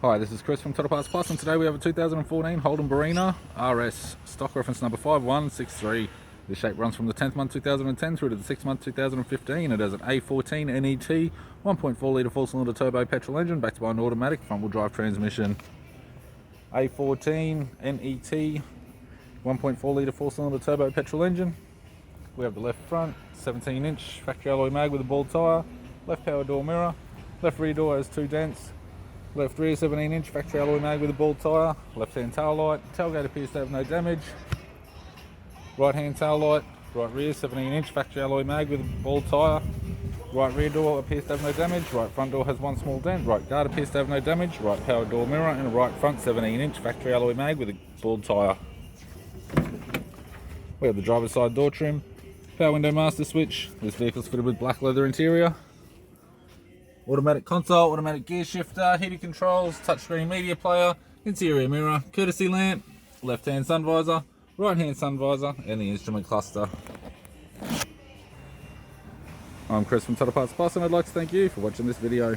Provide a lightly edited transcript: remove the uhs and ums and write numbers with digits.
Hi, this is Chris from Total Parts Plus, and today we have a 2014 Holden Barina RS, stock reference number 5163. This shape runs from the 10th month 2010 through to the 6th month 2015. It has an A14 NET 1.4 litre 4-cylinder turbo petrol engine backed by an automatic front-wheel drive transmission. A14 NET 1.4 litre 4-cylinder turbo petrol engine. We have the left front 17-inch factory alloy mag with a ball tyre, left power door mirror, left rear door has 2 dents. Left rear 17-inch factory alloy mag with a ball tyre, left hand tail light, tailgate appears to have no damage. Right hand tail light, right rear 17-inch factory alloy mag with a ball tyre. Right rear door appears to have no damage, right front door has one small dent, right guard appears to have no damage, right power door mirror and a right front 17-inch factory alloy mag with a ball tyre. We have the driver's side door trim, power window master switch. This vehicle is fitted with black leather interior. Automatic console, automatic gear shifter, heated controls, touchscreen media player, interior mirror, courtesy lamp, left hand sun visor, right hand sun visor, and the instrument cluster. I'm Chris from Total Parts Plus, and I'd like to thank you for watching this video.